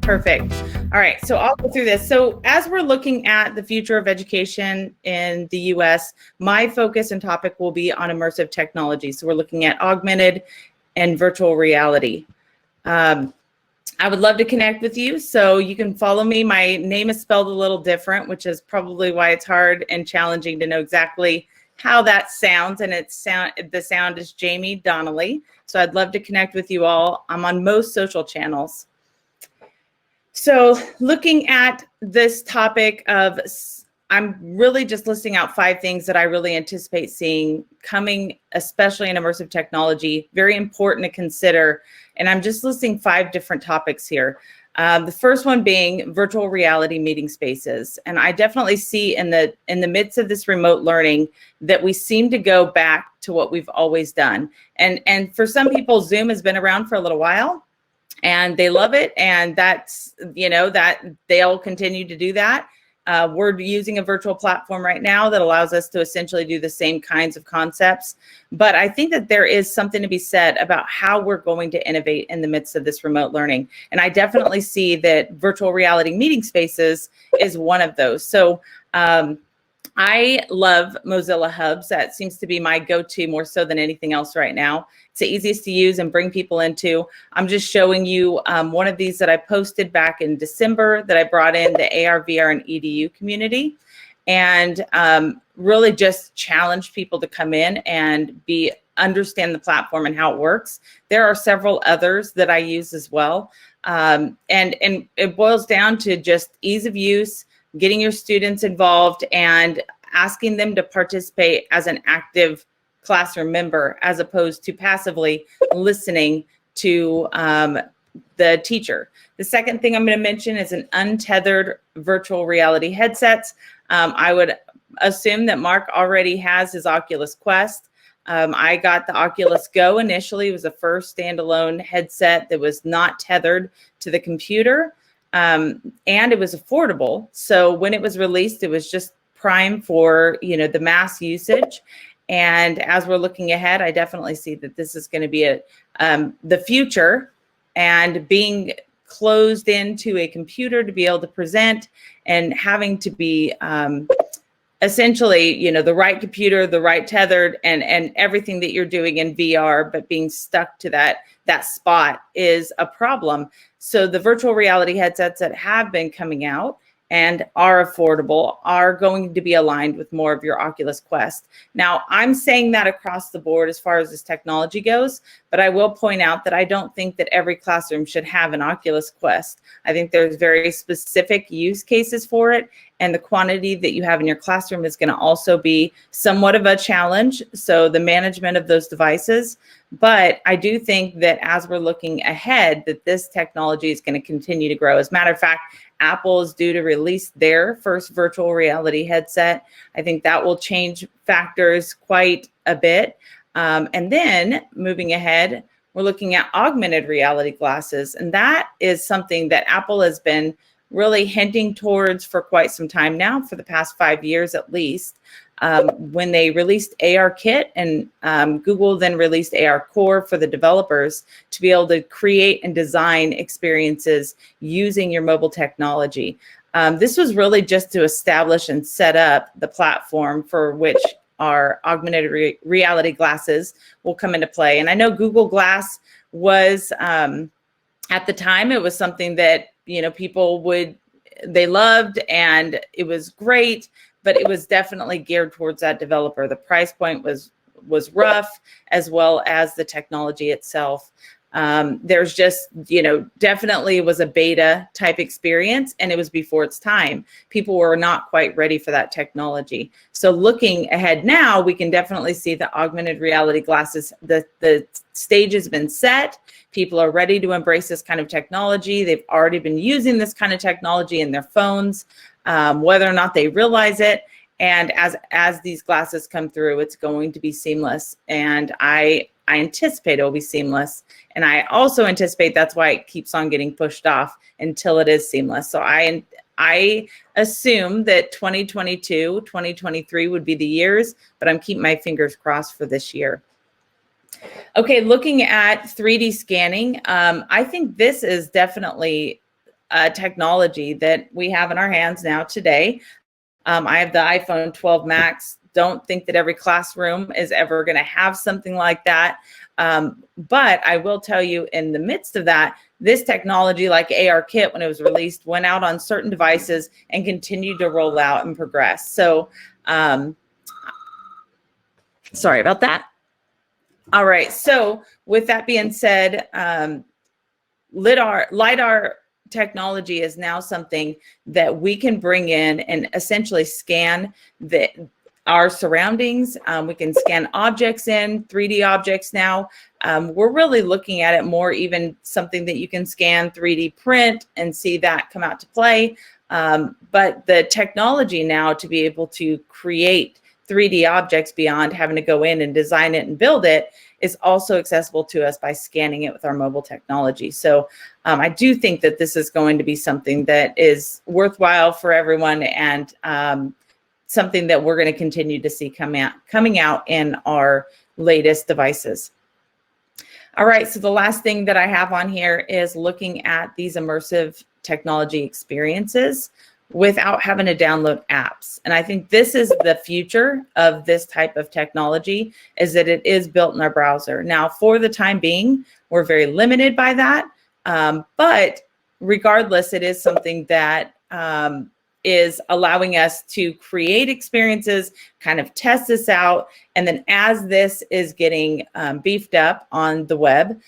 Perfect. All right, so I'll go through this. So as we're looking at the future of education in the US, my focus and topic will be on immersive technology. So we're looking at augmented and virtual reality. I would love to connect with you, so you can follow me. My name is spelled a little different, which is probably why it's hard and challenging to know exactly how that sounds. And the sound is Jaime Donally. So I'd love to connect with you all. I'm on most social channels. So looking at this topic of, I'm really just listing out 5 things that I really anticipate seeing coming, especially in immersive technology, very important to consider. And I'm just listing 5 different topics here. The first one being virtual reality meeting spaces. And I definitely see in the midst of this remote learning that we seem to go back to what we've always done. And for some people, Zoom has been around for a little while and they love it. And that's, that they'll continue to do that. We're using a virtual platform right now that allows us to essentially do the same kinds of concepts. But I think that there is something to be said about how we're going to innovate in the midst of this remote learning. And I definitely see that virtual reality meeting spaces is one of those. So I love Mozilla Hubs. That seems to be my go-to more so than anything else right now. It's the easiest to use and bring people into. I'm just showing you one of these that I posted back in December that I brought in the AR, VR, and EDU community, and really just challenge people to come in and understand the platform and how it works. There are several others that I use as well. And it boils down to just ease of use, getting your students involved and asking them to participate as an active classroom member, as opposed to passively listening to the teacher. The second thing I'm going to mention is an untethered virtual reality headsets. I would assume that Mark already has his Oculus Quest. I got the Oculus Go initially. It was the first standalone headset that was not tethered to the computer. And it was affordable. So when it was released, it was just prime for, the mass usage. And as we're looking ahead, I definitely see that this is going to be the future, and being closed into a computer to be able to present and having to be essentially, the right computer, the right tethered, and everything that you're doing in VR, but being stuck to that spot is a problem. So the virtual reality headsets that have been coming out and are affordable are going to be aligned with more of your Oculus Quest. Now, I'm saying that across the board as far as this technology goes, but I will point out that I don't think that every classroom should have an Oculus Quest. I think there's very specific use cases for it, and the quantity that you have in your classroom is going to also be somewhat of a challenge. So the management of those devices. But I do think that as we're looking ahead, that this technology is going to continue to grow. As a matter of fact, Apple is due to release their first virtual reality headset. I think that will change factors quite a bit. And then moving ahead, we're looking at augmented reality glasses. And that is something that Apple has been really hinting towards for quite some time now, for the past 5 years at least. When they released ARKit, and Google then released AR Core for the developers to be able to create and design experiences using your mobile technology. This was really just to establish and set up the platform for which our augmented reality glasses will come into play. And I know Google Glass was, at the time, it was something that, people they loved, and it was great, but it was definitely geared towards that developer. The price point was rough, as well as the technology itself. There's just, definitely was a beta type experience, and it was before its time. People were not quite ready for that technology. So looking ahead now, we can definitely see the augmented reality glasses, the stage has been set. People are ready to embrace this kind of technology. They've already been using this kind of technology in their phones, whether or not they realize it. And as these glasses come through, it's going to be seamless. And I anticipate it will be seamless. And I also anticipate that's why it keeps on getting pushed off until it is seamless. So I assume that 2022, 2023 would be the years, but I'm keeping my fingers crossed for this year. Okay, looking at 3D scanning, I think this is definitely technology that we have in our hands now today. I have the iPhone 12 Max. Don't think that every classroom is ever going to have something like that. But I will tell you, in the midst of that, this technology, like ARKit, when it was released, went out on certain devices and continued to roll out and progress. So sorry about that. All right. So with that being said, LiDAR technology is now something that we can bring in and essentially scan our surroundings. We can scan objects in, 3D objects now. We're really looking at it more even something that you can scan, 3D print, and see that come out to play. But the technology now to be able to create 3D objects beyond having to go in and design it and build it is also accessible to us by scanning it with our mobile technology. So I do think that this is going to be something that is worthwhile for everyone, and something that we're going to continue to see coming out in our latest devices. All right, so the last thing that I have on here is looking at these immersive technology experiences without having to download apps. And I think this is the future of this type of technology, is that it is built in our browser. Now, for the time being, we're very limited by that. But regardless, it is something that is allowing us to create experiences, kind of test this out. And then as this is getting beefed up on the web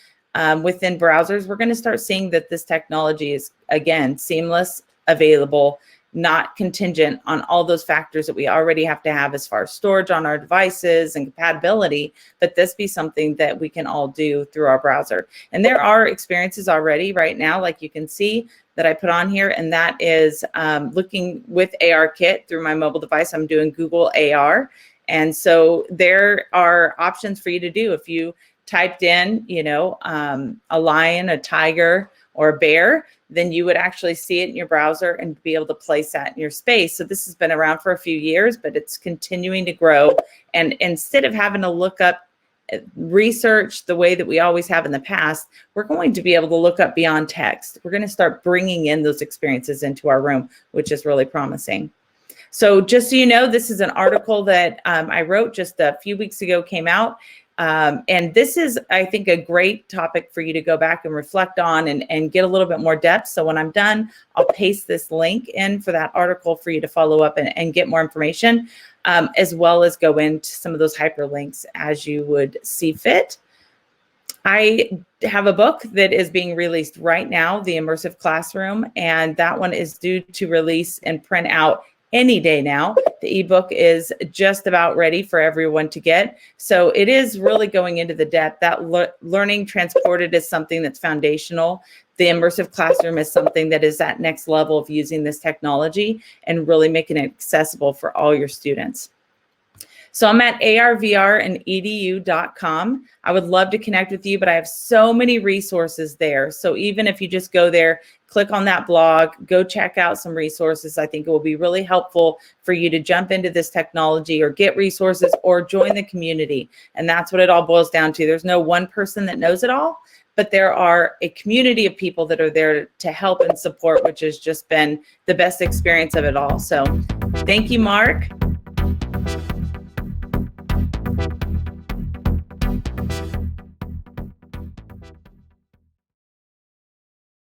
within browsers, we're going to start seeing that this technology is, again, seamless, available, not contingent on all those factors that we already have to have as far as storage on our devices and compatibility, but this be something that we can all do through our browser. And there are experiences already right now, like you can see, that I put on here, and that is looking with ARKit through my mobile device. I'm doing Google AR. And so there are options for you to do. If you typed in, you know, a lion, a tiger, or a bear, then you would actually see it in your browser and be able to place that in your space. So this has been around for a few years, but it's continuing to grow. And instead of having to look up research the way that we always have in the past, we're going to be able to look up beyond text. We're going to start bringing in those experiences into our room, which is really promising. So just so you know, this is an article that I wrote just a few weeks ago, came out. And this is, I think, a great topic for you to go back and reflect on and get a little bit more depth. So when I'm done, I'll paste this link in for that article for you to follow up and get more information, as well as go into some of those hyperlinks as you would see fit. I have a book that is being released right now, The Immersive Classroom, and that one is due to release and print out any day now. The ebook is just about ready for everyone to get. So it is really going into the depth. That learning transported is something that's foundational. The immersive classroom is something that is that next level of using this technology and really making it accessible for all your students. So I'm at arvrandedu.com. I would love to connect with you, but I have so many resources there. So even if you just go there, click on that blog, go check out some resources. I think it will be really helpful for you to jump into this technology or get resources or join the community. And that's what it all boils down to. There's no one person that knows it all, but there are a community of people that are there to help and support, which has just been the best experience of it all. So thank you, Mark.